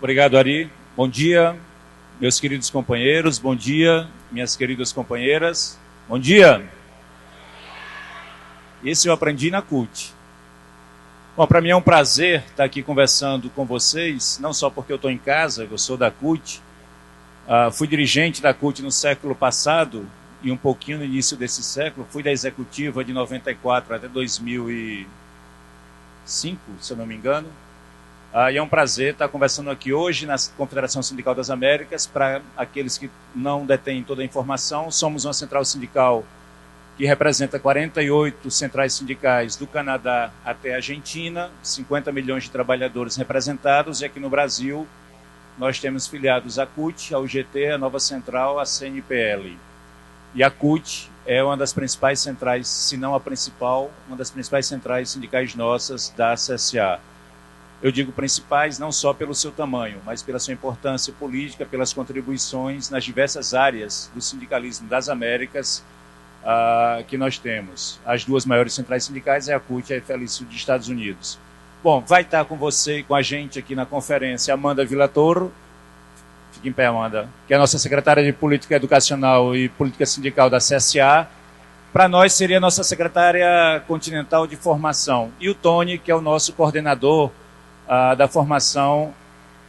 Obrigado, Ari. Bom dia, meus queridos companheiros. Bom dia, minhas queridas companheiras. Bom dia. Esse eu aprendi na CUT. Bom, para mim é um prazer estar aqui conversando com vocês, não só porque eu estou em casa, eu sou da CUT. Fui dirigente da CUT no século passado e um pouquinho no início desse século. Fui da executiva de 94 até 2005, se eu não me engano. E é um prazer estar conversando aqui hoje na Confederação Sindical das Américas. Para aqueles que não detêm toda a informação, somos uma central sindical que representa 48 centrais sindicais do Canadá até a Argentina, 50 milhões de trabalhadores representados, e aqui no Brasil nós temos filiados a CUT, a UGT, a Nova Central, a CNPL. E a CUT é uma das principais centrais, se não a principal, uma das principais centrais sindicais nossas da CSA. Eu digo principais não só pelo seu tamanho, mas pela sua importância política, pelas contribuições nas diversas áreas do sindicalismo das Américas que nós temos. As duas maiores centrais sindicais é a CUT e a FLSU dos Estados Unidos. Bom, vai estar com você e com a gente aqui na conferência Amanda Villatoro. Fique em pé, Amanda, que é a nossa secretária de Política Educacional e Política Sindical da CSA. Para nós seria a nossa secretária continental de formação. E o Tony, que é o nosso coordenador da formação.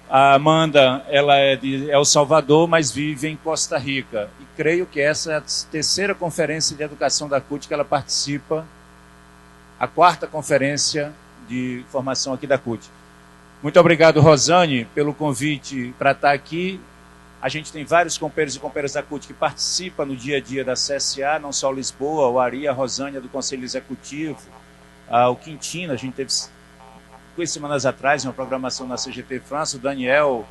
A Amanda, ela é de El Salvador, mas vive em Costa Rica. E creio que essa é a terceira conferência de educação da CUT que ela participa, a quarta conferência de formação aqui da CUT. Muito obrigado, Rosane, pelo convite para estar aqui. A gente tem vários companheiros e companheiras da CUT que participam no dia a dia da CSA, não só Lisboa, o Ari, a Rosânia do Conselho Executivo, o Quintino, a gente teve 2 semanas atrás uma programação na CGT França, o Daniel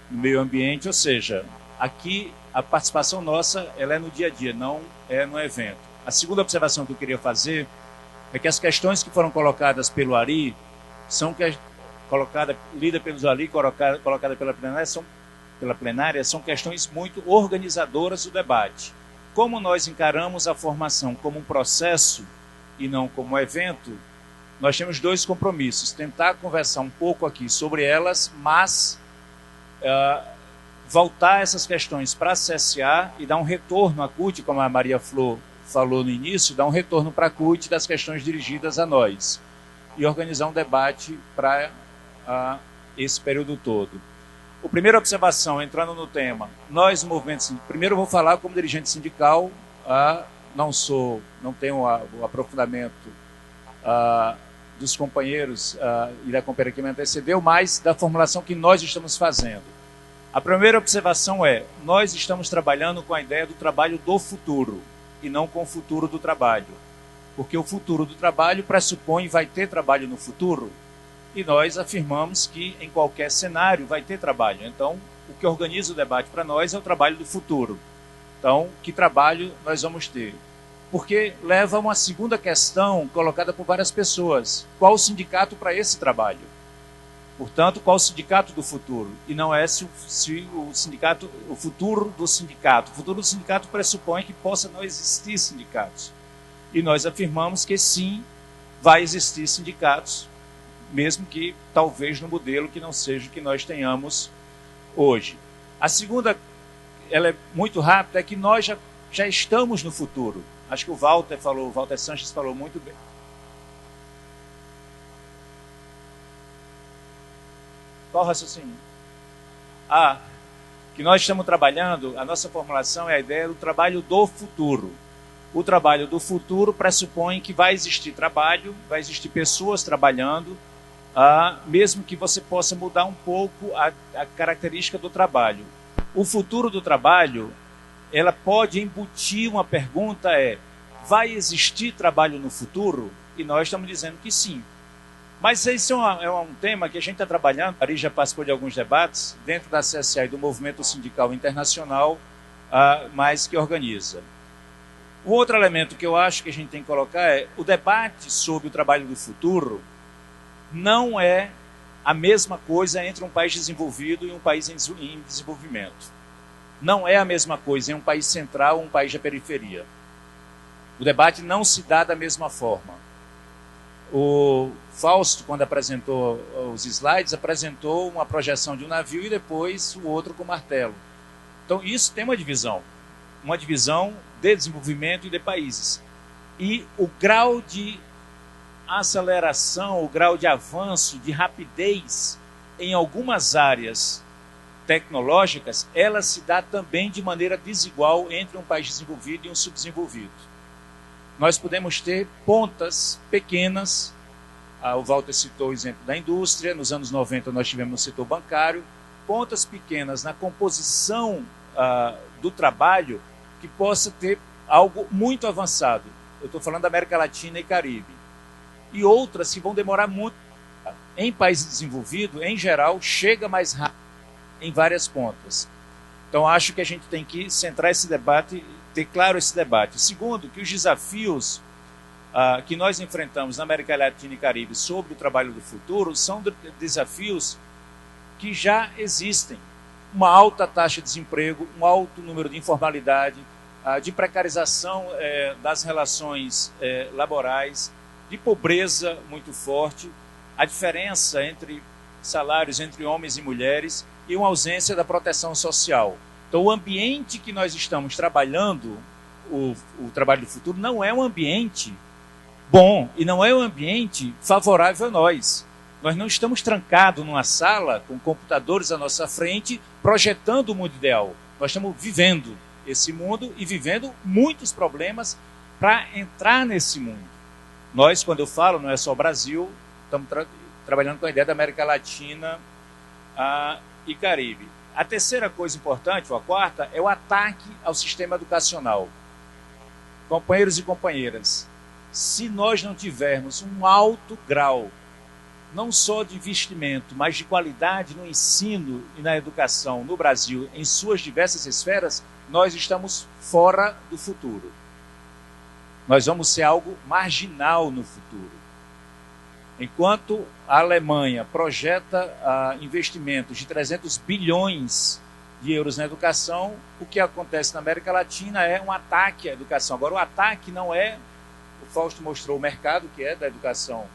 no meio ambiente, ou seja, aqui a participação nossa ela é no dia a dia, não é no evento. A segunda observação que eu queria fazer é que as questões que foram colocadas pelo Ari, lida pelo Ari, colocada pela plenária, são questões muito organizadoras do debate. Como nós encaramos a formação como um processo e não como um evento, nós temos 2 compromissos: tentar conversar um pouco aqui sobre elas, mas voltar essas questões para a CSA e dar um retorno à CUT, como a Maria Flor falou no início, dar um retorno para a CUT das questões dirigidas a nós e organizar um debate para esse período todo. A primeira observação, entrando no tema, nós, movimento sindical, primeiro eu vou falar como dirigente sindical, não tenho o aprofundamento dos companheiros e da companheira que me antecedeu, mas da formulação que nós estamos fazendo. A primeira observação é, nós estamos trabalhando com a ideia do trabalho do futuro, e não com o futuro do trabalho. Porque o futuro do trabalho pressupõe vai ter trabalho no futuro, e nós afirmamos que em qualquer cenário vai ter trabalho. Então, o que organiza o debate para nós é o trabalho do futuro. Então, que trabalho nós vamos ter? Porque leva a uma segunda questão colocada por várias pessoas. Qual o sindicato para esse trabalho? Portanto, qual o sindicato do futuro? E não é se o futuro do sindicato. O futuro do sindicato pressupõe que possa não existir sindicatos. E nós afirmamos que sim, vai existir sindicatos, mesmo que talvez no modelo que não seja o que nós tenhamos hoje. A segunda, ela é muito rápida, é que nós já estamos no futuro. Acho que o Walter Sanches falou muito bem. Qual o raciocínio? Que nós estamos trabalhando, a nossa formulação é a ideia do trabalho do futuro. O trabalho do futuro pressupõe que vai existir trabalho, vai existir pessoas trabalhando, mesmo que você possa mudar um pouco a característica do trabalho. O futuro do trabalho, ela pode embutir uma pergunta, vai existir trabalho no futuro? E nós estamos dizendo que sim. Mas esse é um tema que a gente está trabalhando. A Ari já participou de alguns debates dentro da CSA e do Movimento Sindical Internacional, mas que organiza. O outro elemento que eu acho que a gente tem que colocar é o debate sobre o trabalho do futuro não é a mesma coisa entre um país desenvolvido e um país em desenvolvimento. Não é a mesma coisa em um país central ou um país da periferia. O debate não se dá da mesma forma. O Fausto, quando apresentou os slides, apresentou uma projeção de um navio e depois o outro com martelo. Então, isso tem uma divisão de desenvolvimento e de países. E o grau de aceleração, o grau de avanço, de rapidez em algumas áreas tecnológicas, ela se dá também de maneira desigual entre um país desenvolvido e um subdesenvolvido. Nós podemos ter pontas pequenas, o Walter citou o exemplo da indústria, nos anos 90 nós tivemos no setor bancário, pontas pequenas na composição do trabalho que possa ter algo muito avançado. Eu estou falando da América Latina e Caribe. E outras que vão demorar muito. Em países desenvolvidos, em geral, chega mais rápido em várias pontas. Então, acho que a gente tem que centrar esse debate, ter claro esse debate. Segundo, que os desafios que nós enfrentamos na América Latina e Caribe sobre o trabalho do futuro são desafios que já existem. Uma alta taxa de desemprego, um alto número de informalidade, de precarização das relações laborais, de pobreza muito forte, a diferença entre salários entre homens e mulheres e uma ausência da proteção social. Então, o ambiente que nós estamos trabalhando, o trabalho do futuro, não é um ambiente bom e não é um ambiente favorável a nós. Nós não estamos trancados numa sala com computadores à nossa frente projetando o mundo ideal. Nós estamos vivendo esse mundo e vivendo muitos problemas para entrar nesse mundo. Nós, quando eu falo, não é só o Brasil, estamos trabalhando com a ideia da América Latina e Caribe. A terceira coisa importante, ou a quarta, é o ataque ao sistema educacional. Companheiros e companheiras, se nós não tivermos um alto grau, não só de investimento, mas de qualidade no ensino e na educação no Brasil, em suas diversas esferas, nós estamos fora do futuro. Nós vamos ser algo marginal no futuro. Enquanto a Alemanha projeta investimentos de 300 bilhões de euros na educação, o que acontece na América Latina é um ataque à educação. Agora, o ataque não é, o Fausto mostrou o mercado que é da educação,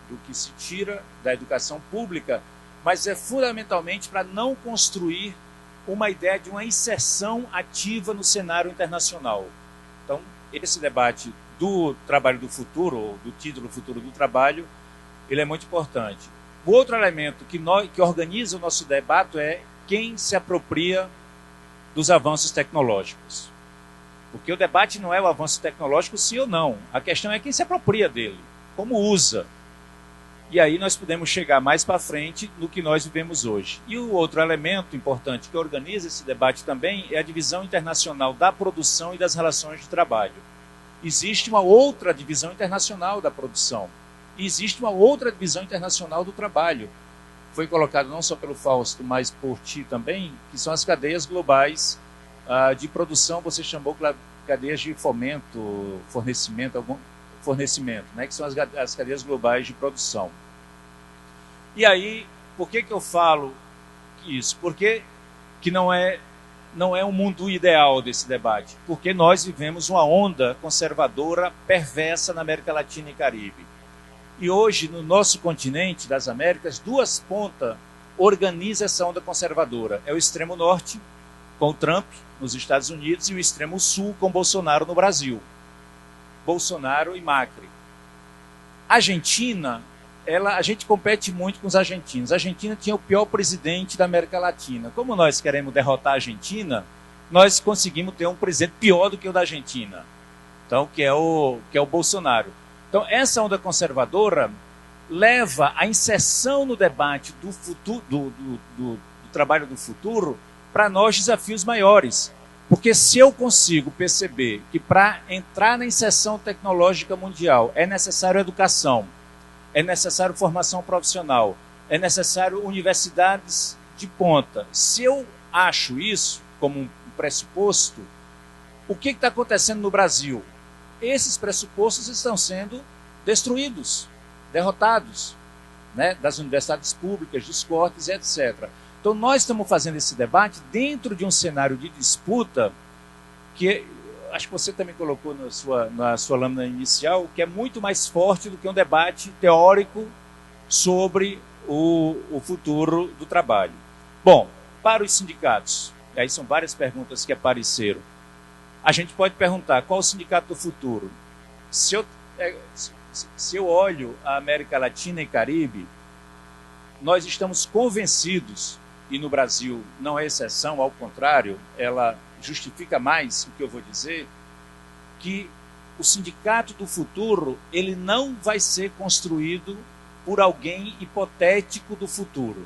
do que se tira da educação pública, mas é fundamentalmente para não construir uma ideia de uma inserção ativa no cenário internacional. Então, esse debate do trabalho do futuro, ou do título Futuro do Trabalho, ele é muito importante. O outro elemento que organiza o nosso debate é quem se apropria dos avanços tecnológicos. Porque o debate não é o avanço tecnológico sim ou não. A questão é quem se apropria dele, como usa. E aí nós podemos chegar mais para frente no que nós vivemos hoje. E o outro elemento importante que organiza esse debate também é a divisão internacional da produção e das relações de trabalho. Existe uma outra divisão internacional da produção. E existe uma outra divisão internacional do trabalho. Foi colocado não só pelo Fausto, mas por ti também, que são as cadeias globais de produção, você chamou cadeias de fomento, fornecimento, né, que são as cadeias globais de produção. E aí, por que eu falo isso? Porque que não é um mundo ideal desse debate, porque nós vivemos uma onda conservadora perversa na América Latina e Caribe. E hoje, no nosso continente das Américas, duas pontas organizam essa onda conservadora. É o extremo norte, com o Trump, nos Estados Unidos, e o extremo sul, com Bolsonaro, no Brasil. Bolsonaro e Macri. A Argentina, a gente compete muito com os argentinos. A Argentina tinha o pior presidente da América Latina. Como nós queremos derrotar a Argentina, nós conseguimos ter um presidente pior do que o da Argentina. Então, que é o Bolsonaro. Então, essa onda conservadora leva à inserção no debate do futuro, do trabalho do futuro para nós desafios maiores. Porque se eu consigo perceber que para entrar na inserção tecnológica mundial é necessário educação, é necessário formação profissional, é necessário universidades de ponta. Se eu acho isso como um pressuposto, o que está acontecendo no Brasil? Esses pressupostos estão sendo destruídos, derrotados, né, das universidades públicas, dos cortes, etc. Então, nós estamos fazendo esse debate dentro de um cenário de disputa que acho que você também colocou na sua lâmina inicial, que é muito mais forte do que um debate teórico sobre o futuro do trabalho. Bom, para os sindicatos, e aí são várias perguntas que apareceram. A gente pode perguntar, qual o sindicato do futuro? Se eu olho a América Latina e Caribe, nós estamos convencidos, e no Brasil não é exceção, ao contrário, ela justifica mais o que eu vou dizer, que o sindicato do futuro ele não vai ser construído por alguém hipotético do futuro.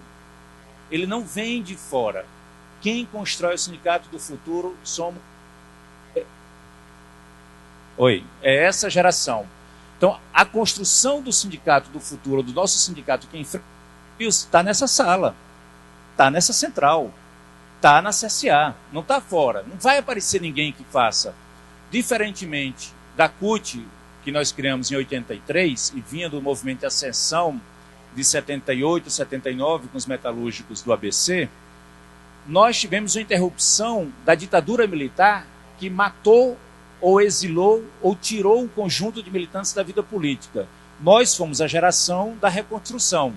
Ele não vem de fora. Quem constrói o sindicato do futuro somos... é essa geração. Então, a construção do sindicato do futuro, do nosso sindicato que enfrenta, está nessa sala, está nessa central, está na CSA, não está fora. Não vai aparecer ninguém que faça. Diferentemente da CUT, que nós criamos em 83, e vinha do movimento de ascensão de 78, 79, com os metalúrgicos do ABC, nós tivemos uma interrupção da ditadura militar que matou ou exilou ou tirou um conjunto de militantes da vida política. Nós fomos a geração da reconstrução.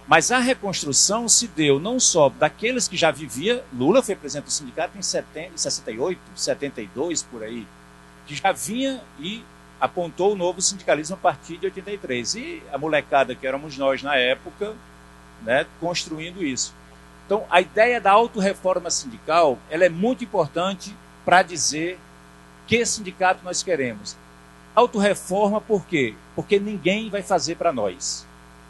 Mas a reconstrução se deu não só daqueles que já viviam, Lula foi presidente do sindicato em 68, 72, por aí, que já vinha e apontou o novo sindicalismo a partir de 83. E a molecada que éramos nós na época, né, construindo isso. Então, a ideia da autorreforma sindical ela é muito importante para dizer que sindicato nós queremos. Autorreforma por quê? Porque ninguém vai fazer para nós.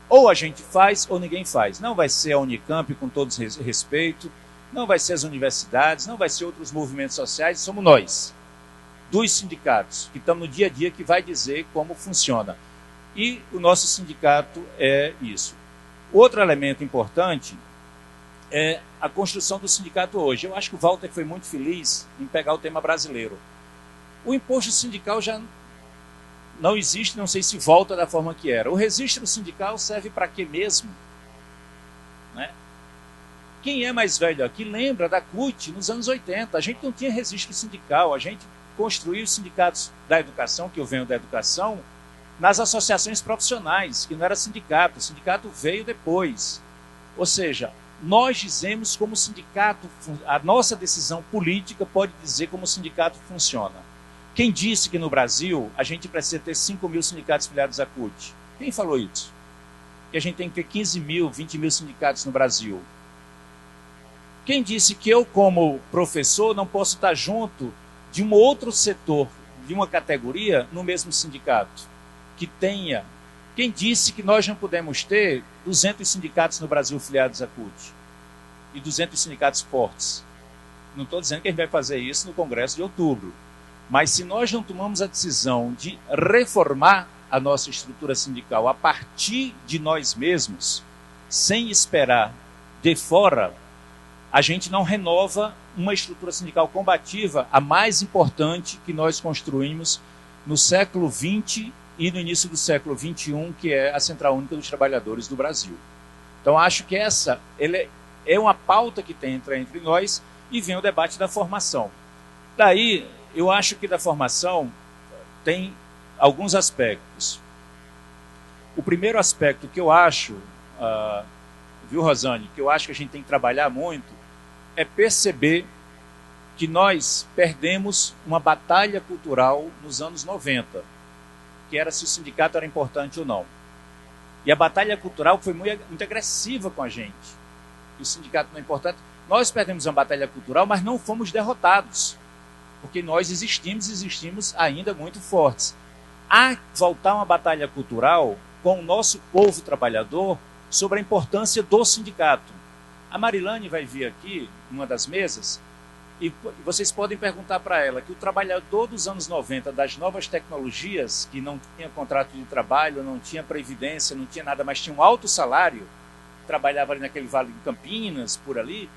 Ou a gente faz ou ninguém faz. Não vai ser a Unicamp, com todo respeito, não vai ser as universidades, não vai ser outros movimentos sociais, somos nós, dos sindicatos, que estamos no dia a dia, que vai dizer como funciona. E o nosso sindicato é isso. Outro elemento importante é a construção do sindicato hoje. Eu acho que o Walter foi muito feliz em pegar o tema brasileiro. O imposto sindical já não existe, não sei se volta da forma que era. O registro sindical serve para quê mesmo? Né? Quem é mais velho aqui lembra da CUT nos anos 80. A gente não tinha registro sindical, a gente construiu os sindicatos da educação, que eu venho da educação, nas associações profissionais, que não era sindicato. O sindicato veio depois. Ou seja, nós dizemos como o sindicato, a nossa decisão política pode dizer como o sindicato funciona. Quem disse que no Brasil a gente precisa ter 5 mil sindicatos filiados à CUT? Quem falou isso? Que a gente tem que ter 15 mil, 20 mil sindicatos no Brasil. Quem disse que eu, como professor, não posso estar junto de um outro setor, de uma categoria, no mesmo sindicato? Que tenha. Quem disse que nós não podemos ter 200 sindicatos no Brasil filiados à CUT? E 200 sindicatos fortes? Não estou dizendo que a gente vai fazer isso no Congresso de outubro. Mas se nós não tomamos a decisão de reformar a nossa estrutura sindical a partir de nós mesmos, sem esperar de fora, a gente não renova uma estrutura sindical combativa, a mais importante que nós construímos no século XX e no início do século XXI, que é a Central Única dos Trabalhadores do Brasil. Então, acho que essa é uma pauta que tem entre nós e vem o debate da formação. Daí, eu acho que da formação tem alguns aspectos. O primeiro aspecto que eu acho, viu, Rosane, que eu acho que a gente tem que trabalhar muito, é perceber que nós perdemos uma batalha cultural nos anos 90, que era se o sindicato era importante ou não. E a batalha cultural foi muito agressiva com a gente. E o sindicato não é importante. Nós perdemos uma batalha cultural, mas não fomos derrotados. Porque nós existimos ainda muito fortes. Há que voltar uma batalha cultural com o nosso povo trabalhador sobre a importância do sindicato. A Marilane vai vir aqui, numa das mesas, e vocês podem perguntar para ela que o trabalhador dos anos 90, das novas tecnologias, que não tinha contrato de trabalho, não tinha previdência, não tinha nada, mas tinha um alto salário, trabalhava ali naquele Vale de Campinas, por ali,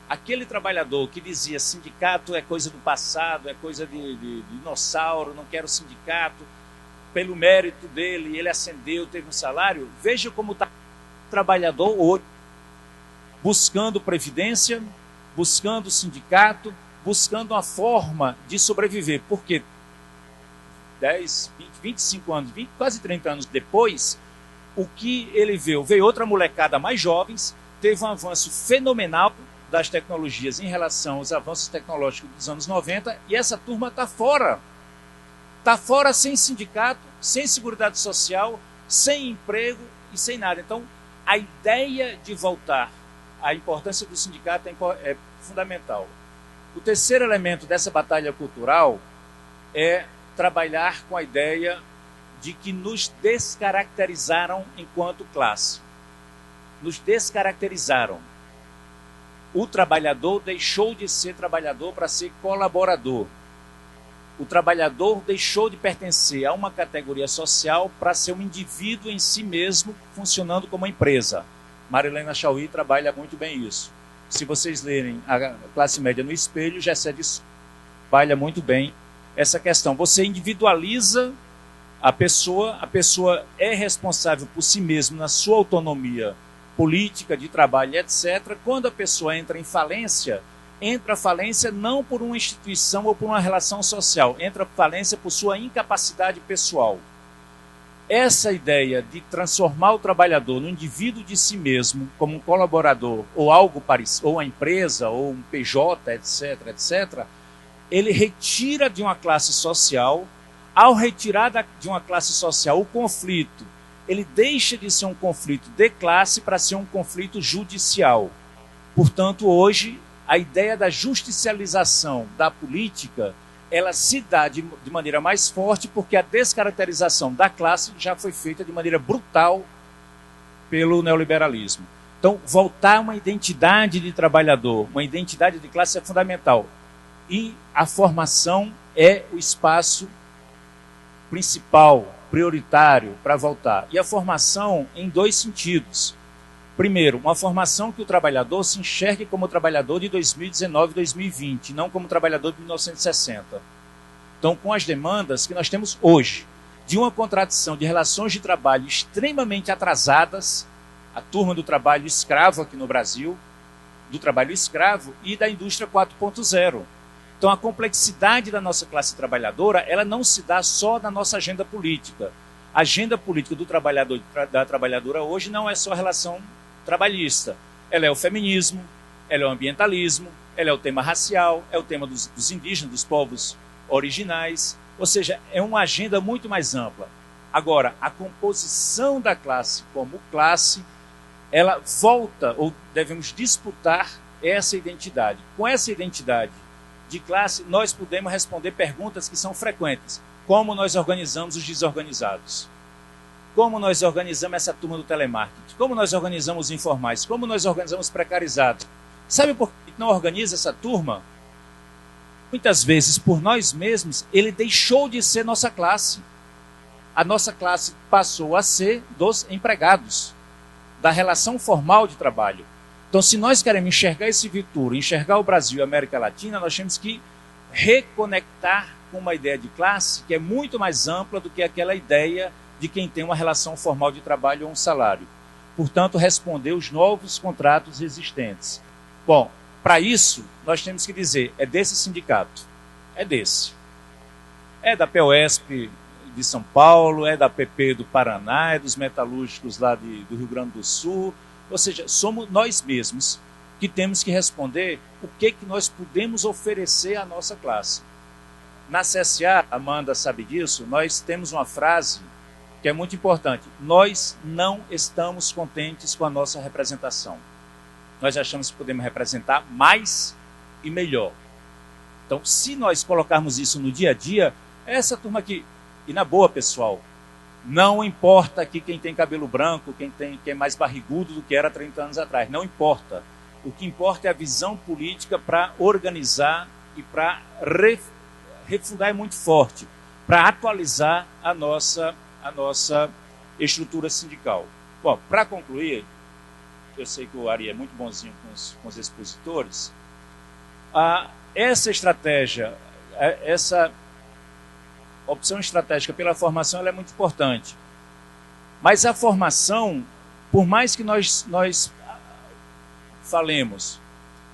aquele trabalhador que dizia sindicato é coisa do passado, é coisa de dinossauro, não quero sindicato, pelo mérito dele, ele ascendeu, teve um salário, veja como está o trabalhador hoje, buscando previdência, buscando sindicato, buscando uma forma de sobreviver, porque 10, 20, 25 anos, 20, quase 30 anos depois, o que ele veio outra molecada mais jovens, teve um avanço fenomenal das tecnologias em relação aos avanços tecnológicos dos anos 90, e essa turma está fora. Está fora sem sindicato, sem seguridade social, sem emprego e sem nada. Então, a ideia de voltar, a importância do sindicato é fundamental. O terceiro elemento dessa batalha cultural é trabalhar com a ideia de que nos descaracterizaram enquanto classe. Nos descaracterizaram. O trabalhador deixou de ser trabalhador para ser colaborador. O trabalhador deixou de pertencer a uma categoria social para ser um indivíduo em si mesmo, funcionando como uma empresa. Marilena Chauí trabalha muito bem isso. Se vocês lerem A Classe Média no Espelho, Gessé trabalha muito bem essa questão. Você individualiza a pessoa é responsável por si mesma na sua autonomia política, de trabalho, etc. Quando a pessoa entra a falência não por uma instituição ou por uma relação social, entra a falência por sua incapacidade pessoal. Essa ideia de transformar o trabalhador no indivíduo de si mesmo, como um colaborador, ou algo parecido, ou uma empresa, ou um PJ, etc., etc., ele retira de uma classe social. Ao retirar de uma classe social o conflito, ele deixa de ser um conflito de classe para ser um conflito judicial. Portanto, hoje, a ideia da justicialização da política, ela se dá de maneira mais forte porque a descaracterização da classe já foi feita de maneira brutal pelo neoliberalismo. Então, voltar a uma identidade de trabalhador, uma identidade de classe é fundamental. E a formação é o espaço principal, prioritário para voltar. E a formação em dois sentidos. Primeiro, uma formação que o trabalhador se enxergue como trabalhador de 2019 e 2020, não como trabalhador de 1960. Então, com as demandas que nós temos hoje, de uma contradição de relações de trabalho extremamente atrasadas, a turma do trabalho escravo aqui no Brasil, do trabalho escravo e da indústria 4.0. Então, a complexidade da nossa classe trabalhadora, ela não se dá só na nossa agenda política. A agenda política do trabalhador e da trabalhadora hoje não é só a relação trabalhista. Ela é o feminismo, ela é o ambientalismo, ela é o tema racial, é o tema dos indígenas, dos povos originais. Ou seja, é uma agenda muito mais ampla. Agora, a composição da classe como classe, ela volta, ou devemos disputar essa identidade. Com essa identidade de classe, nós podemos responder perguntas que são frequentes. Como nós organizamos os desorganizados? Como nós organizamos essa turma do telemarketing? Como nós organizamos os informais? Como nós organizamos os precarizados? Sabe por que não organiza essa turma? Muitas vezes, por nós mesmos, ele deixou de ser nossa classe. A nossa classe passou a ser dos empregados, da relação formal de trabalho. Então, se nós queremos enxergar esse futuro, enxergar o Brasil e a América Latina, nós temos que reconectar com uma ideia de classe que é muito mais ampla do que aquela ideia de quem tem uma relação formal de trabalho ou um salário. Portanto, responder os novos contratos existentes. Bom, para isso, nós temos que dizer, é desse sindicato, é desse. É da POSP de São Paulo, é da PP do Paraná, é dos metalúrgicos lá do Rio Grande do Sul. Ou seja, somos nós mesmos que temos que responder o que nós podemos oferecer à nossa classe. Na CSA, Amanda sabe disso, nós temos uma frase que é muito importante. Nós não estamos contentes com a nossa representação. Nós achamos que podemos representar mais e melhor. Então, se nós colocarmos isso no dia a dia, essa turma aqui, e na boa, pessoal, não importa aqui quem tem cabelo branco, quem é mais barrigudo do que era 30 anos atrás. Não importa. O que importa é a visão política para organizar e para refundar é muito forte, para atualizar a nossa estrutura sindical. Bom, para concluir, eu sei que o Ari é muito bonzinho com os expositores, essa estratégia, essa opção estratégica pela formação ela é muito importante. Mas a formação, por mais que nós falemos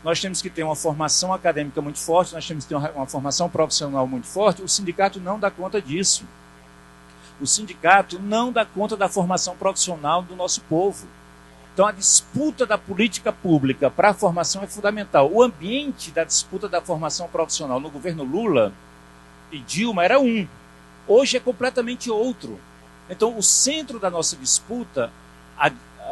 nós temos que ter uma formação acadêmica muito forte, nós temos que ter uma formação profissional muito forte. O sindicato não dá conta disso. O sindicato não dá conta da formação profissional do nosso povo. Então, a disputa da política pública para a formação é fundamental. O ambiente da disputa da formação profissional no governo Lula e Dilma era um. Hoje é completamente outro. Então, o centro da nossa disputa,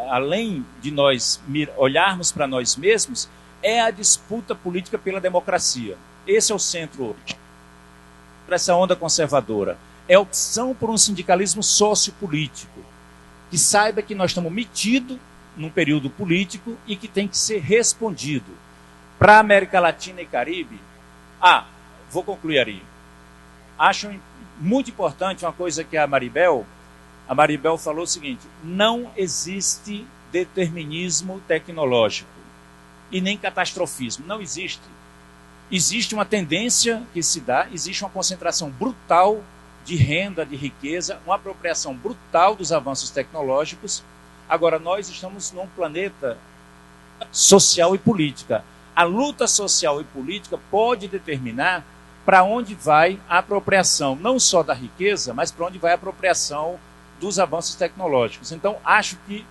além de nós olharmos para nós mesmos, é a disputa política pela democracia. Esse é o centro hoje. Para essa onda conservadora. É a opção por um sindicalismo sociopolítico, que saiba que nós estamos metidos num período político e que tem que ser respondido. Para a América Latina e Caribe, vou concluir aí. Acho muito importante uma coisa que a Maribel falou o seguinte: não existe determinismo tecnológico e nem catastrofismo, não existe. Existe uma tendência que se dá, existe uma concentração brutal de renda, de riqueza, uma apropriação brutal dos avanços tecnológicos. Agora, nós estamos num planeta social e política. A luta social e política pode determinar para onde vai a apropriação, não só da riqueza, mas para onde vai a apropriação dos avanços tecnológicos. Então, acho que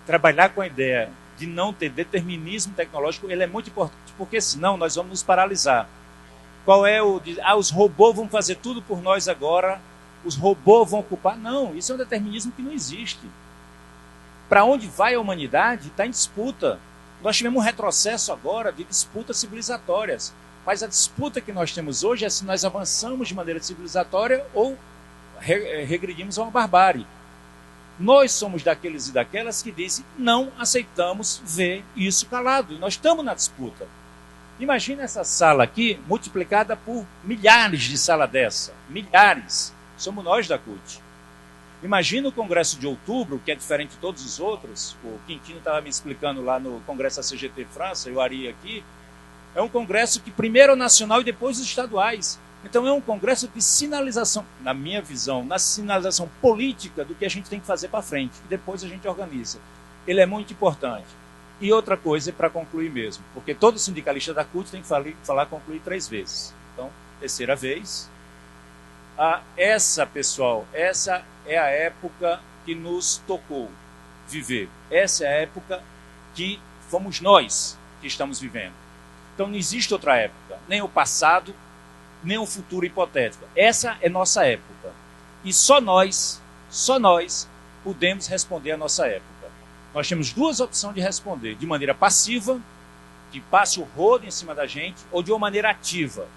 trabalhar com a ideia de não ter determinismo tecnológico, ele é muito importante, porque senão nós vamos nos paralisar. Qual é os robôs vão fazer tudo por nós agora, os robôs vão ocupar? Não, isso é um determinismo que não existe. Para onde vai a humanidade está em disputa. Nós tivemos um retrocesso agora de disputas civilizatórias, mas a disputa que nós temos hoje é se nós avançamos de maneira civilizatória ou regredimos a uma barbárie. Nós somos daqueles e daquelas que dizem não aceitamos ver isso calado, e nós estamos na disputa. Imagina essa sala aqui multiplicada por milhares de salas dessa. Milhares. Somos nós da CUT. Imagina o Congresso de Outubro, que é diferente de todos os outros. O Quintino estava me explicando lá no Congresso da CGT França, eu Ari aqui. É um congresso que primeiro é o nacional e depois os estaduais. Então é um congresso de sinalização, na minha visão, na sinalização política do que a gente tem que fazer para frente. E depois a gente organiza. Ele é muito importante. E outra coisa, para concluir mesmo, porque todo sindicalista da CUT tem que concluir 3 vezes. Então, terceira vez. Essa é a época que nos tocou viver. Essa é a época que fomos nós que estamos vivendo. Então, não existe outra época, nem o passado, nem o futuro hipotético. Essa é nossa época. E só nós podemos responder a nossa época. Nós temos 2 opções de responder: de maneira passiva, que passe o rodo em cima da gente, ou de uma maneira ativa,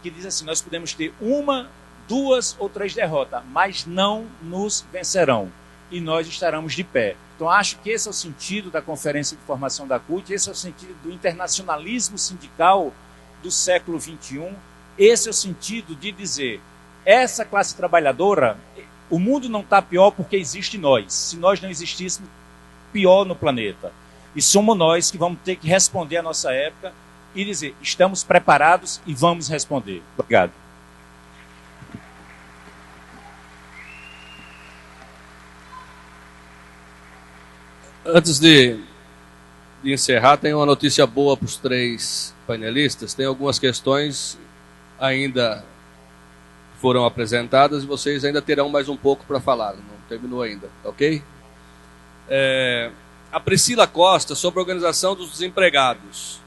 que diz assim: nós podemos ter 1, 2 ou 3 derrotas, mas não nos vencerão, e nós estaremos de pé. Então, acho que esse é o sentido da Conferência de Formação da CUT, esse é o sentido do internacionalismo sindical do século XXI, esse é o sentido de dizer: essa classe trabalhadora, o mundo não está pior porque existe nós. Se nós não existíssemos, pior no planeta. E somos nós que vamos ter que responder à nossa época e dizer: estamos preparados e vamos responder. Obrigado. Antes de encerrar, tem uma notícia boa para os 3 painelistas. Tem algumas questões ainda foram apresentadas e vocês ainda terão mais um pouco para falar. Não terminou ainda, ok? A Priscila Costa, sobre a organização dos desempregados.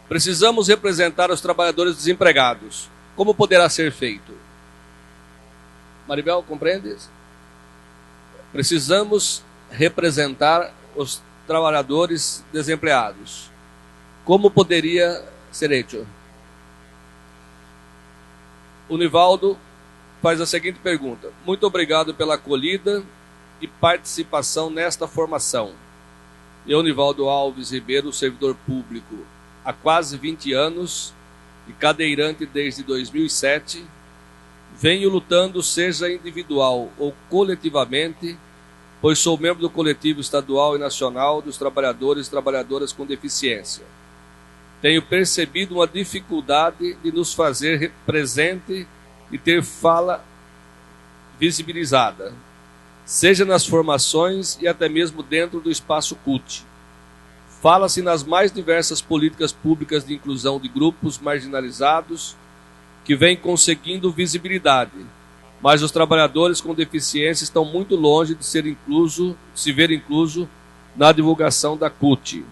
Precisamos representar os trabalhadores desempregados. Como poderá ser feito? Maribel, compreende isso? Precisamos representar os trabalhadores desempregados. Como poderia ser feito? O Nivaldo faz a seguinte pergunta: muito obrigado pela acolhida e participação nesta formação. Eu, Nivaldo Alves Ribeiro, servidor público há quase 20 anos e cadeirante desde 2007, venho lutando, seja individual ou coletivamente, pois sou membro do coletivo estadual e nacional dos trabalhadores e trabalhadoras com deficiência. Tenho percebido uma dificuldade de nos fazer presente e ter fala visibilizada, seja nas formações e até mesmo dentro do espaço CUT. Fala-se nas mais diversas políticas públicas de inclusão de grupos marginalizados que vêm conseguindo visibilidade, mas os trabalhadores com deficiência estão muito longe de se ver incluso na divulgação da CUT.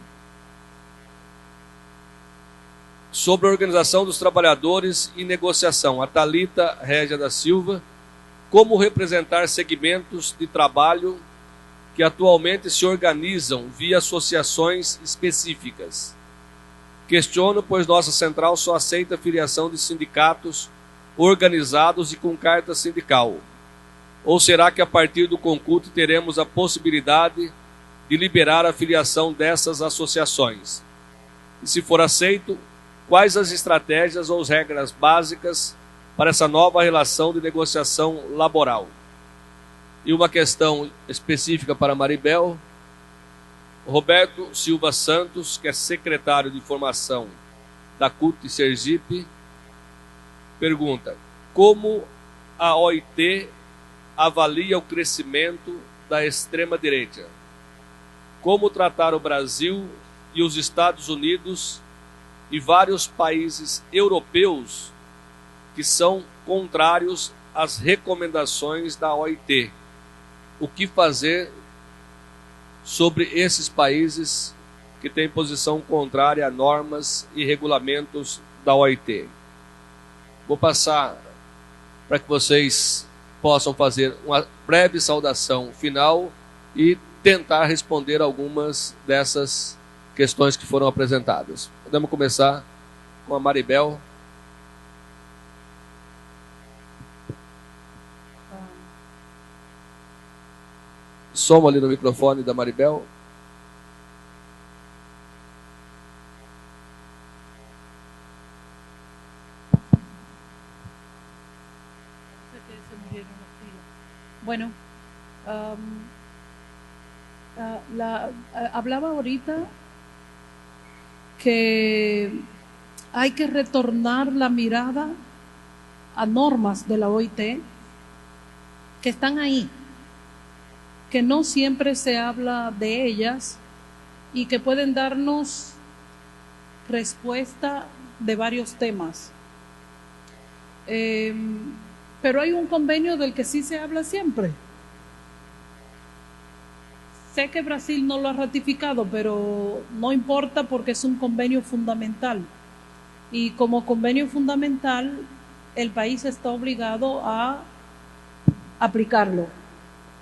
Sobre a organização dos trabalhadores e negociação, a Thalita Régia da Silva, como representar segmentos de trabalho que atualmente se organizam via associações específicas. Questiono, pois nossa central só aceita filiação de sindicatos organizados e com carta sindical. Ou será que a partir do Concult teremos a possibilidade de liberar a filiação dessas associações? E se for aceito, quais as estratégias ou as regras básicas para essa nova relação de negociação laboral? E uma questão específica para Maribel. Roberto Silva Santos, que é secretário de Informação da CUT Sergipe, pergunta: como a OIT avalia o crescimento da extrema-direita? Como tratar o Brasil e os Estados Unidos e vários países europeus que são contrários às recomendações da OIT? O que fazer sobre esses países que têm posição contrária a normas e regulamentos da OIT? Vou passar para que vocês possam fazer uma breve saudação final e tentar responder algumas dessas questões que foram apresentadas. Podemos começar com a Maribel. Soma ali no microfone da Maribel. Bueno, hablaba ahorita que hay que retornar la mirada a normas de la OIT que están ahí, que no siempre se habla de ellas y que pueden darnos respuesta de varios temas. Pero hay un convenio del que sí se habla siempre. Sé que Brasil no lo ha ratificado, pero no importa porque es un convenio fundamental. Y como convenio fundamental, el país está obligado a aplicarlo.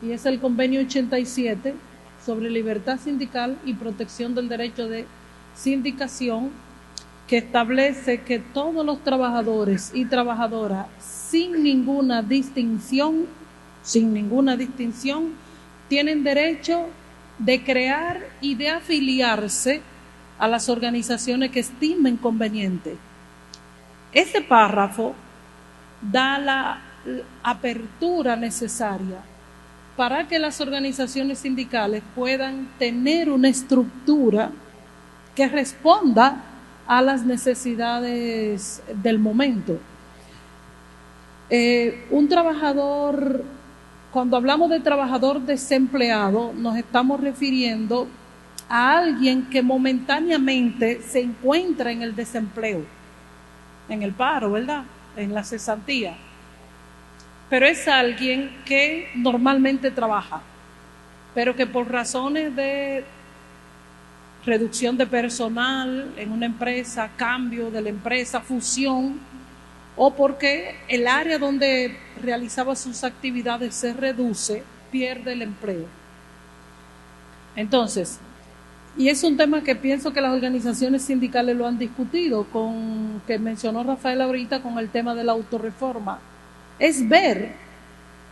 Y es el convenio 87 sobre libertad sindical y protección del derecho de sindicación, que establece que todos los trabajadores y trabajadoras, sin ninguna distinción, tienen derecho de crear y de afiliarse a las organizaciones que estimen conveniente. Ese párrafo da la apertura necesaria para que las organizaciones sindicales puedan tener una estructura que responda a las necesidades del momento. Un trabajador, cuando hablamos de trabajador desempleado, nos estamos refiriendo a alguien que momentáneamente se encuentra en el desempleo, en el paro, ¿verdad? En la cesantía. Pero es alguien que normalmente trabaja, pero que por razones de reducción de personal en una empresa, cambio de la empresa, fusión, o porque el área donde realizaba sus actividades se reduce, pierde el empleo. Entonces, y es un tema que pienso que las organizaciones sindicales lo han discutido, que mencionó Rafael ahorita con el tema de la autorreforma, es ver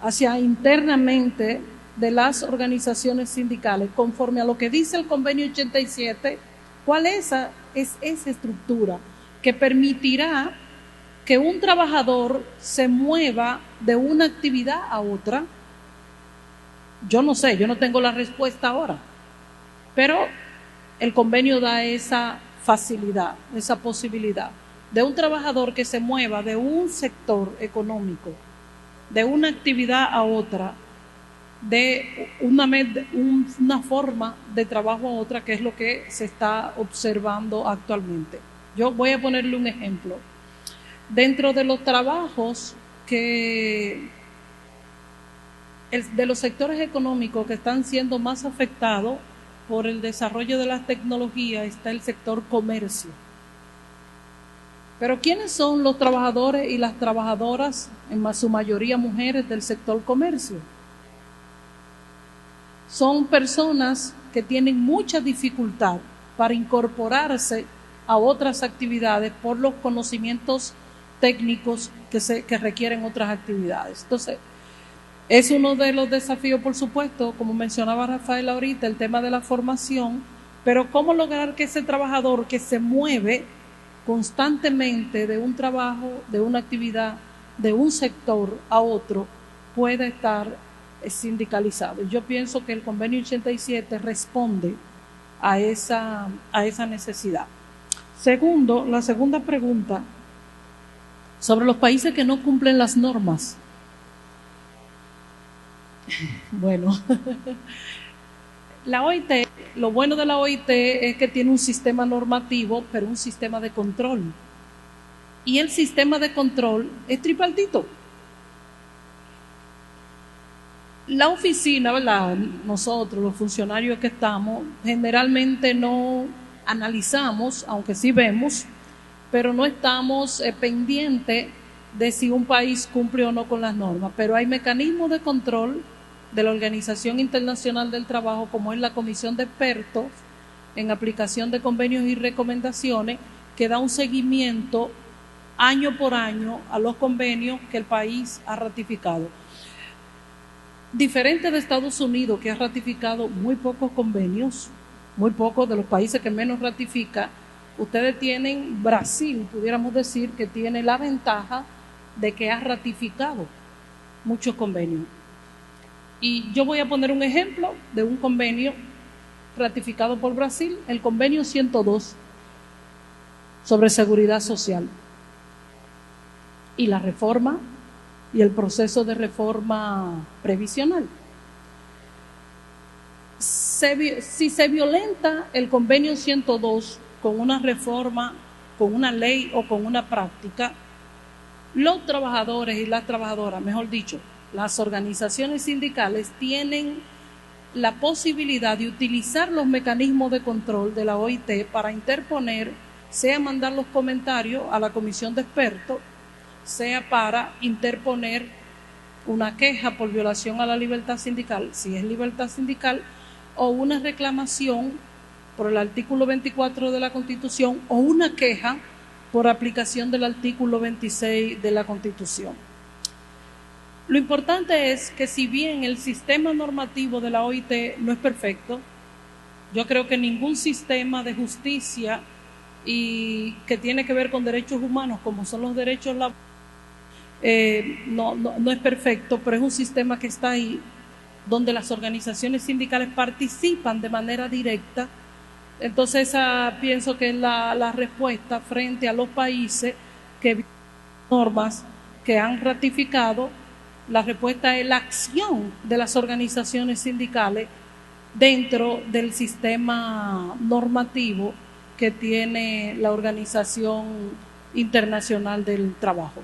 hacia internamente de las organizaciones sindicales, conforme a lo que dice el convenio 87, cuál es esa estructura que permitirá que un trabajador se mueva de una actividad a otra. Yo no sé, yo no tengo la respuesta ahora, pero el convenio da esa facilidad, esa posibilidad de un trabajador que se mueva de un sector económico, de una actividad a otra, de una forma de trabajo a otra, que es lo que se está observando actualmente. Yo voy a ponerle un ejemplo. Dentro de los trabajos de los sectores económicos que están siendo más afectados por el desarrollo de las tecnologías está el sector comercio. Pero ¿quiénes son los trabajadores y las trabajadoras, en su mayoría mujeres, del sector comercio? Son personas que tienen mucha dificultad para incorporarse a otras actividades por los conocimientos técnicos que requieren otras actividades. Entonces, es uno de los desafíos, por supuesto, como mencionaba Rafael ahorita, el tema de la formación, pero cómo lograr que ese trabajador que se mueve constantemente de un trabajo, de una actividad, de un sector a otro, pueda estar sindicalizado. Yo pienso que el convenio 87 responde a esa necesidad. Segundo, la segunda pregunta, sobre los países que no cumplen las normas. Bueno, la OIT, lo bueno de la OIT es que tiene un sistema normativo, pero un sistema de control. Y el sistema de control es tripartito. La oficina, ¿verdad? Nosotros, los funcionarios que estamos, generalmente no analizamos, aunque sí vemos, pero no estamos pendientes de si un país cumple o no con las normas. Pero hay mecanismos de control de la Organización Internacional del Trabajo, como es la Comisión de Expertos en aplicación de convenios y recomendaciones, que da un seguimiento año por año a los convenios que el país ha ratificado. Diferente de Estados Unidos, que ha ratificado muy pocos convenios, muy pocos de los países que menos ratifica, ustedes tienen Brasil, pudiéramos decir, que tiene la ventaja de que ha ratificado muchos convenios. Y yo voy a poner un ejemplo de un convenio ratificado por Brasil, el convenio 102 sobre seguridad social. Y la reforma y el proceso de reforma previsional. Si se violenta el convenio 102 con una reforma, con una ley o con una práctica, los trabajadores y las trabajadoras, mejor dicho, las organizaciones sindicales tienen la posibilidad de utilizar los mecanismos de control de la OIT para interponer, sea mandar los comentarios a la comisión de expertos, sea para interponer una queja por violación a la libertad sindical, si es libertad sindical, o una reclamación por el artículo 24 de la Constitución, o una queja por aplicación del artículo 26 de la Constitución. Lo importante es que, si bien el sistema normativo de la OIT no es perfecto, yo creo que ningún sistema de justicia y que tiene que ver con derechos humanos, como son los derechos laborales, no es perfecto, pero es un sistema que está ahí, donde las organizaciones sindicales participan de manera directa. Entonces pienso que es la respuesta frente a los países que normas que han ratificado. La respuesta es la acción de las organizaciones sindicales dentro del sistema normativo que tiene la Organización Internacional del Trabajo.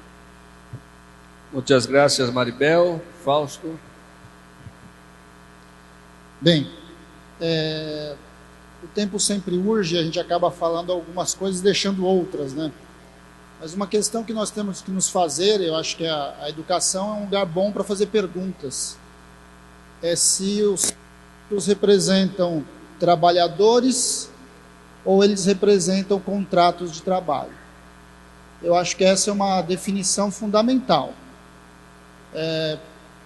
Muchas gracias, Maribel. Fausto. Bem, o tempo sempre urge, a gente acaba falando algumas coisas e deixando outras, né? Mas uma questão que nós temos que nos fazer, eu acho que a educação é um lugar bom para fazer perguntas. É se os representam trabalhadores ou eles representam contratos de trabalho. Eu acho que essa é uma definição fundamental.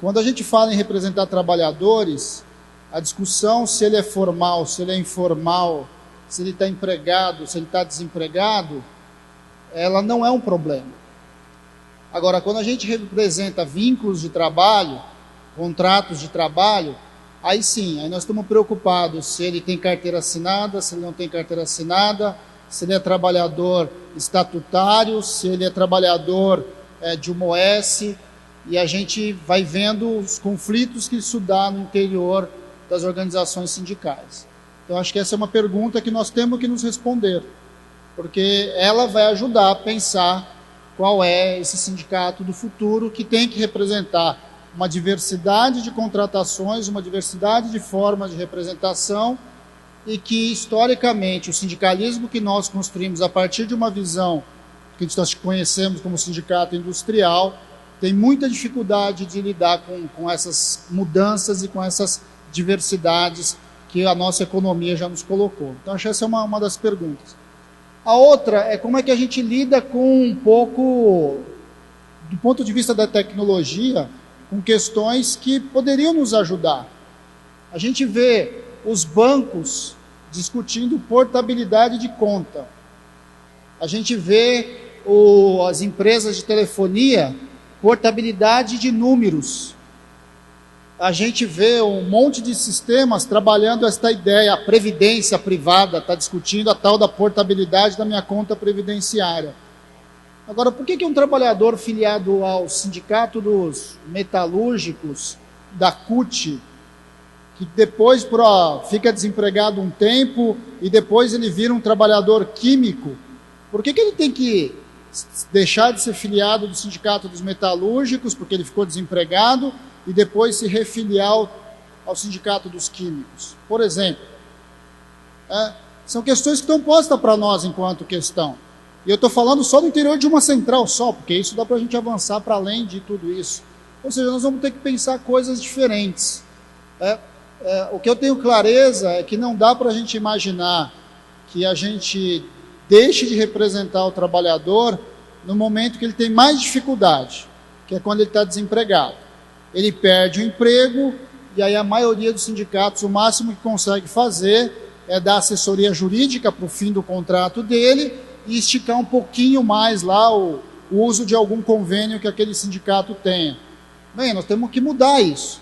Quando a gente fala em representar trabalhadores, a discussão se ele é formal, se ele é informal, se ele está empregado, se ele está desempregado, ela não é um problema. Agora, quando a gente representa vínculos de trabalho, contratos de trabalho, aí sim, aí nós estamos preocupados se ele tem carteira assinada, se ele não tem carteira assinada, se ele é trabalhador estatutário, se ele é trabalhador de uma OS. e a gente vai vendo os conflitos que isso dá no interior das organizações sindicais. Então, acho que essa é uma pergunta que nós temos que nos responder, porque ela vai ajudar a pensar qual é esse sindicato do futuro, que tem que representar uma diversidade de contratações, uma diversidade de formas de representação, e que, historicamente, o sindicalismo que nós construímos a partir de uma visão que nós conhecemos como sindicato industrial, tem muita dificuldade de lidar com essas mudanças e com essas diversidades que a nossa economia já nos colocou. Então, acho que essa é uma das perguntas. A outra é como é que a gente lida com um pouco, do ponto de vista da tecnologia, com questões que poderiam nos ajudar. A gente vê os bancos discutindo portabilidade de conta. A gente vê as empresas de telefonia, portabilidade de números. A gente vê um monte de sistemas trabalhando esta ideia. A previdência privada está discutindo a tal da portabilidade da minha conta previdenciária. Agora, por que um trabalhador filiado ao Sindicato dos Metalúrgicos, da CUT, que depois fica desempregado um tempo e depois ele vira um trabalhador químico, por que ele tem que deixar de ser filiado do Sindicato dos Metalúrgicos, porque ele ficou desempregado, e depois se refiliar ao Sindicato dos Químicos? Por exemplo, são questões que estão postas para nós enquanto questão. E eu estou falando só do interior de uma central só, porque isso dá para a gente avançar para além de tudo isso. Ou seja, nós vamos ter que pensar coisas diferentes. O que eu tenho clareza é que não dá para a gente imaginar que a gente deixe de representar o trabalhador no momento que ele tem mais dificuldade, que é quando ele está desempregado. Ele perde o emprego, e aí a maioria dos sindicatos, o máximo que consegue fazer é dar assessoria jurídica para o fim do contrato dele e esticar um pouquinho mais lá o uso de algum convênio que aquele sindicato tenha. Bem, nós temos que mudar isso.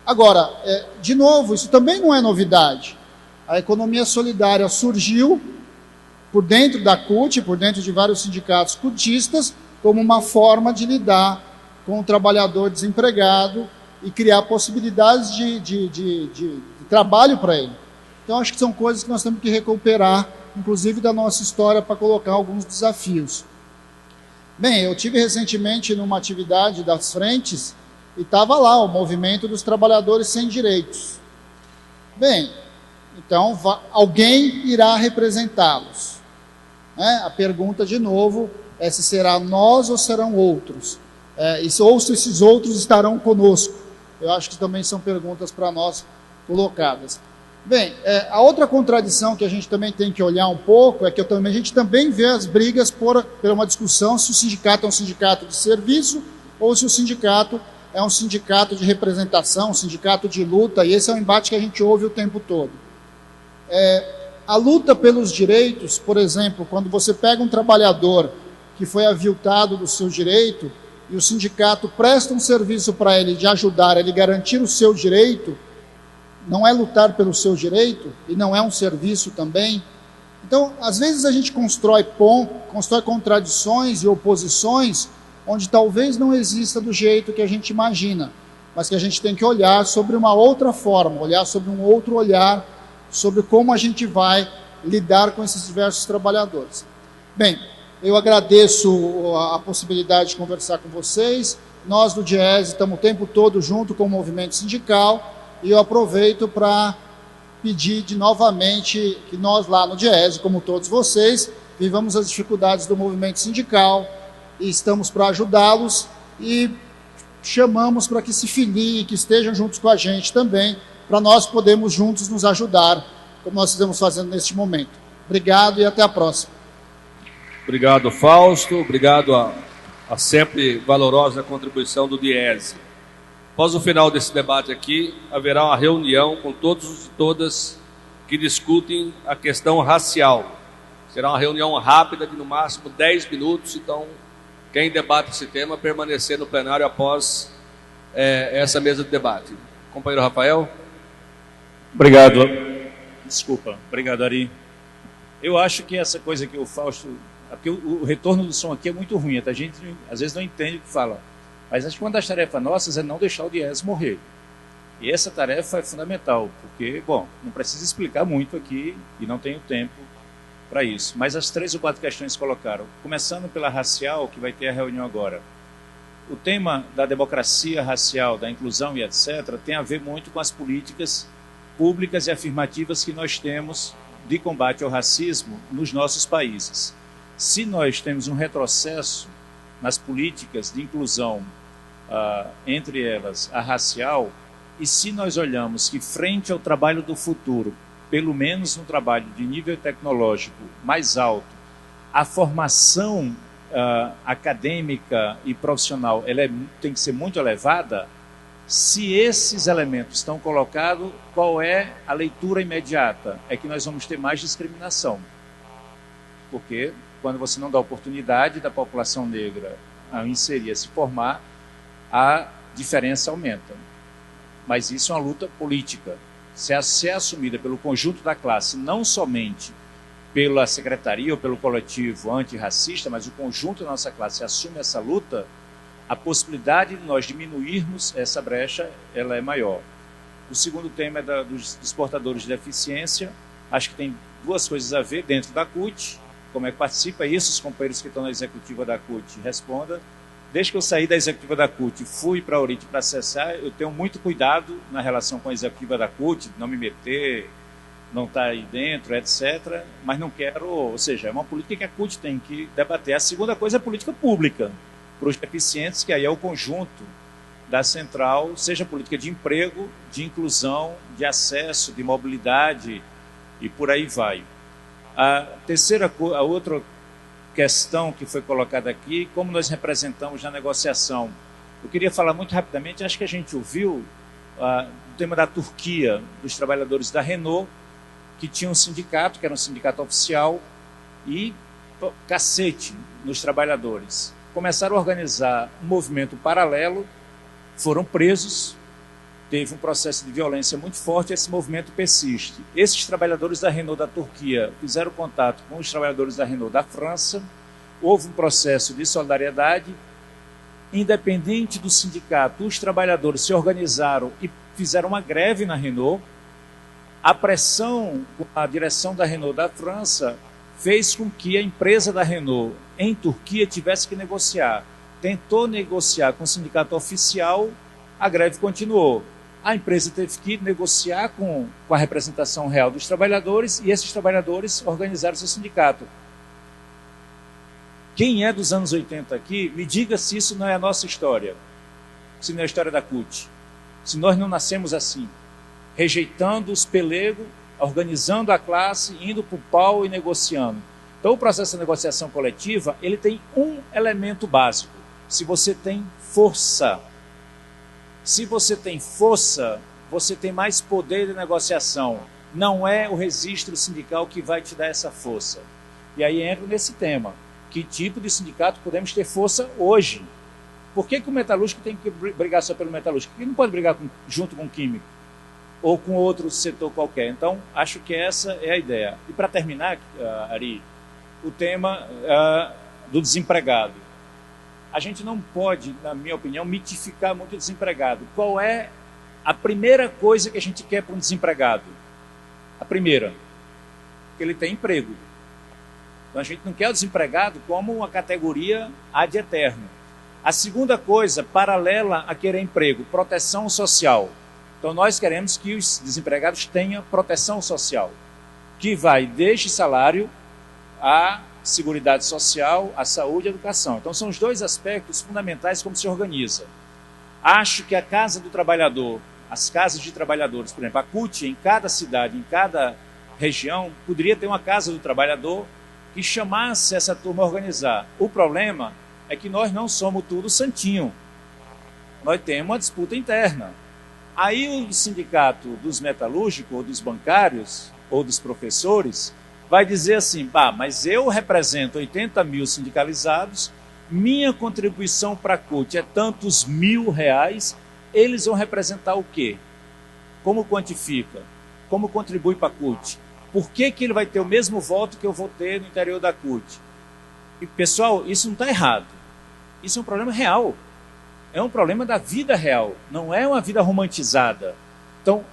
Agora, de novo, isso também não é novidade. A economia solidária surgiu por dentro da CUT, por dentro de vários sindicatos cutistas, como uma forma de lidar com o trabalhador desempregado e criar possibilidades de trabalho para ele. Então, acho que são coisas que nós temos que recuperar, inclusive da nossa história, para colocar alguns desafios. Bem, eu tive recentemente numa atividade das frentes e estava lá o movimento dos trabalhadores sem direitos. Bem, então alguém irá representá-los. A pergunta, de novo, é se será nós ou serão outros. Ou se esses outros estarão conosco. Eu acho que também são perguntas para nós colocadas. Bem, a outra contradição que a gente também tem que olhar um pouco é que a gente também vê as brigas por uma discussão se o sindicato é um sindicato de serviço ou se o sindicato é um sindicato de representação, um sindicato de luta, e esse é um embate que a gente ouve o tempo todo. A luta pelos direitos, por exemplo, quando você pega um trabalhador que foi aviltado do seu direito e o sindicato presta um serviço para ele de ajudar ele garantir o seu direito, não é lutar pelo seu direito e não é um serviço também. Então, às vezes a gente constrói contradições e oposições onde talvez não exista do jeito que a gente imagina, mas que a gente tem que olhar sobre uma outra forma, olhar sobre um outro olhar, sobre como a gente vai lidar com esses diversos trabalhadores. Bem, eu agradeço a possibilidade de conversar com vocês. Nós do DIEESE estamos o tempo todo junto com o movimento sindical, e eu aproveito para pedir novamente que nós lá no DIEESE, como todos vocês, vivamos as dificuldades do movimento sindical e estamos para ajudá-los e chamamos para que se filiem, que estejam juntos com a gente também, para nós podermos juntos nos ajudar, como nós estamos fazendo neste momento. Obrigado e até a próxima. Obrigado, Fausto. Obrigado a sempre valorosa contribuição do DIEESE. Após o final desse debate aqui, haverá uma reunião com todos e todas que discutem a questão racial. Será uma reunião rápida de no máximo 10 minutos, então quem debate esse tema permanecer no plenário após essa mesa de debate. Companheiro Rafael? Obrigado. Desculpa. Obrigado, Ari. Eu acho que essa coisa que o Fausto... Porque o retorno do som aqui é muito ruim, a gente às vezes não entende o que fala. Mas acho que uma das tarefas nossas é não deixar o DIEESE morrer. E essa tarefa é fundamental, porque, bom, não preciso explicar muito aqui e não tenho tempo para isso. Mas as 3 ou 4 questões colocaram, começando pela racial, que vai ter a reunião agora. O tema da democracia racial, da inclusão e etc., tem a ver muito com as políticas públicas e afirmativas que nós temos de combate ao racismo nos nossos países. Se nós temos um retrocesso nas políticas de inclusão, entre elas a racial, e se nós olhamos que frente ao trabalho do futuro, pelo menos no trabalho de nível tecnológico mais alto, a formação acadêmica e profissional tem que ser muito elevada, se esses elementos estão colocados, qual é a leitura imediata? É que nós vamos ter mais discriminação. Porque quando você não dá oportunidade da população negra a inserir, a se formar, a diferença aumenta. Mas isso é uma luta política. Se é assumida pelo conjunto da classe, não somente pela secretaria ou pelo coletivo antirracista, mas o conjunto da nossa classe assume essa luta, a possibilidade de nós diminuirmos essa brecha ela é maior. O segundo tema é dos portadores de deficiência. Acho que tem 2 coisas a ver dentro da CUT. Como é que participa isso? Os companheiros que estão na executiva da CUT respondam. Desde que eu saí da executiva da CUT e fui para a Orite para acessar, eu tenho muito cuidado na relação com a executiva da CUT, não me meter, não estar aí dentro, etc. Mas não quero, ou seja, é uma política que a CUT tem que debater. A segunda coisa é política pública para os deficientes, que aí é o conjunto da central, seja política de emprego, de inclusão, de acesso, de mobilidade e por aí vai. A outra questão que foi colocada aqui, como nós representamos na negociação. Eu queria falar muito rapidamente, acho que a gente ouviu o tema da Turquia, dos trabalhadores da Renault, que tinha um sindicato, que era um sindicato oficial, e cacete nos trabalhadores. Começaram a organizar um movimento paralelo, foram presos, teve um processo de violência muito forte, esse movimento persiste. Esses trabalhadores da Renault da Turquia fizeram contato com os trabalhadores da Renault da França, houve um processo de solidariedade, independente do sindicato, os trabalhadores se organizaram e fizeram uma greve na Renault. A pressão com a direção da Renault da França fez com que a empresa da Renault em Turquia tivesse que negociar. Tentou negociar com o sindicato oficial, a greve continuou. A empresa teve que negociar com a representação real dos trabalhadores e esses trabalhadores organizaram seu sindicato. Quem é dos anos 80 aqui, me diga se isso não é a nossa história, se não é a história da CUT. Se nós não nascemos assim, rejeitando os pelegos, organizando a classe, indo para o pau e negociando. Então o processo de negociação coletiva, ele tem um elemento básico. Se você tem força. Se você tem força, você tem mais poder de negociação. Não é o registro sindical que vai te dar essa força. E aí entra nesse tema. Que tipo de sindicato podemos ter força hoje? Por que o metalúrgico tem que brigar só pelo metalúrgico? Por que não pode brigar junto com o químico? Ou com outro setor qualquer? Então, acho que essa é a ideia. E para terminar, Ari, o tema do desempregado. A gente não pode, na minha opinião, mitificar muito o desempregado. Qual é a primeira coisa que a gente quer para um desempregado? A primeira, que ele tem emprego. Então a gente não quer o desempregado como uma categoria ad eterno. A segunda coisa, paralela a querer emprego, proteção social. Então nós queremos que os desempregados tenham proteção social, que vai desde salário a seguridade social, a saúde e a educação. Então são os 2 aspectos fundamentais como se organiza. Acho que a Casa do Trabalhador, as casas de trabalhadores, por exemplo, a CUT, em cada cidade, em cada região, poderia ter uma Casa do Trabalhador que chamasse essa turma a organizar. O problema é que nós não somos tudo santinho. Nós temos uma disputa interna. Aí o sindicato dos metalúrgicos, ou dos bancários, ou dos professores, vai dizer assim, mas eu represento 80 mil sindicalizados, minha contribuição para a CUT é tantos R$1.000, eles vão representar o quê? Como quantifica? Como contribui para a CUT? Por que ele vai ter o mesmo voto que eu vou ter no interior da CUT? E, pessoal, isso não está errado. Isso é um problema real. é um problema da vida real, não é uma vida romantizada. Então,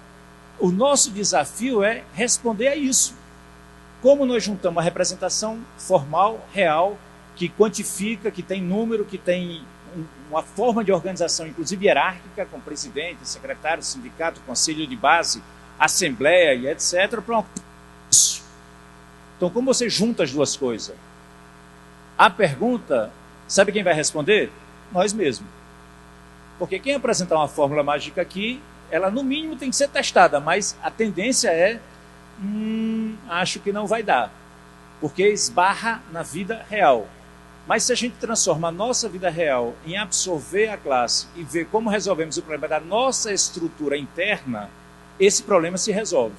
o nosso desafio é responder a isso. Como nós juntamos a representação formal, real, que quantifica, que tem número, que tem uma forma de organização, inclusive hierárquica, com presidente, secretário, sindicato, conselho de base, assembleia e etc. Pronto. Então, como você junta as duas coisas? A pergunta, sabe quem vai responder? Nós mesmos. Porque quem apresentar uma fórmula mágica aqui, ela no mínimo tem que ser testada, mas a tendência é, acho que não vai dar, porque esbarra na vida real. Mas se a gente transforma a nossa vida real em absorver a classe e ver como resolvemos o problema da nossa estrutura interna, esse problema se resolve.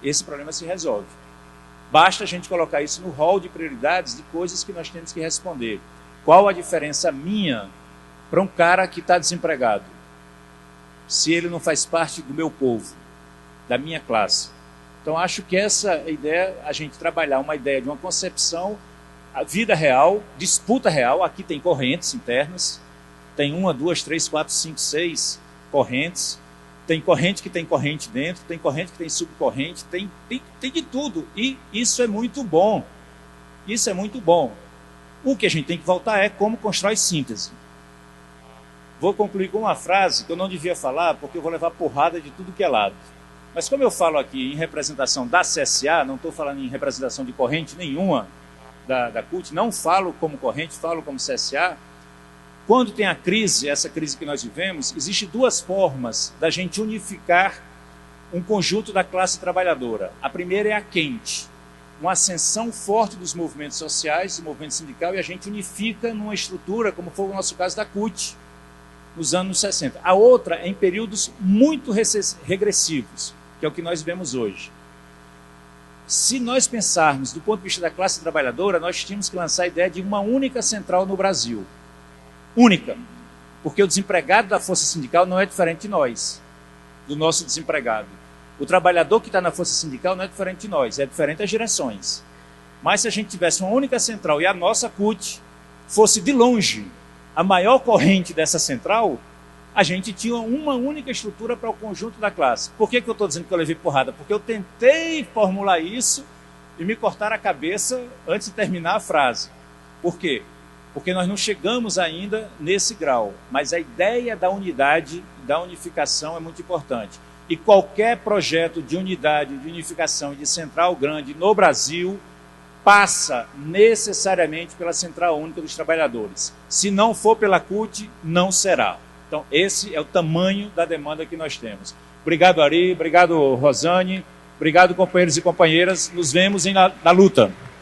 Esse problema se resolve. Basta a gente colocar isso no rol de prioridades de coisas que nós temos que responder. Qual a diferença minha para um cara que está desempregado? Se ele não faz parte do meu povo, da minha classe. Então, acho que essa ideia, a gente trabalhar uma ideia de uma concepção, a vida real, disputa real, aqui tem correntes internas, tem 1, 2, 3, 4, 5, 6 correntes, tem corrente que tem corrente dentro, tem corrente que tem subcorrente, tem de tudo, e isso é muito bom. Isso é muito bom. O que a gente tem que voltar é como constrói síntese. Vou concluir com uma frase que eu não devia falar, porque eu vou levar porrada de tudo que é lado. Mas como eu falo aqui em representação da CSA, não estou falando em representação de corrente nenhuma da CUT, não falo como corrente, falo como CSA. Quando tem a crise, essa crise que nós vivemos, existem duas formas da gente unificar um conjunto da classe trabalhadora. A primeira é a quente, uma ascensão forte dos movimentos sociais, do movimento sindical, e a gente unifica numa estrutura, como foi o nosso caso da CUT, nos anos 60. A outra é em períodos muito regressivos, que é o que nós vemos hoje. Se nós pensarmos do ponto de vista da classe trabalhadora, nós tínhamos que lançar a ideia de uma única central no Brasil. Única. Porque o desempregado da força sindical não é diferente de nós, do nosso desempregado. O trabalhador que está na força sindical não é diferente de nós, é diferente das direções. Mas se a gente tivesse uma única central e a nossa CUT fosse de longe a maior corrente dessa central, a gente tinha uma única estrutura para o conjunto da classe. Por que eu estou dizendo que eu levei porrada? Porque eu tentei formular isso e me cortaram a cabeça antes de terminar a frase. Por quê? Porque nós não chegamos ainda nesse grau. Mas a ideia da unidade, da unificação é muito importante. E qualquer projeto de unidade, de unificação e de central grande no Brasil passa necessariamente pela Central Única dos Trabalhadores. Se não for pela CUT, não será. Então, esse é o tamanho da demanda que nós temos. Obrigado, Ari. Obrigado, Rosane. Obrigado, companheiros e companheiras. Nos vemos na luta.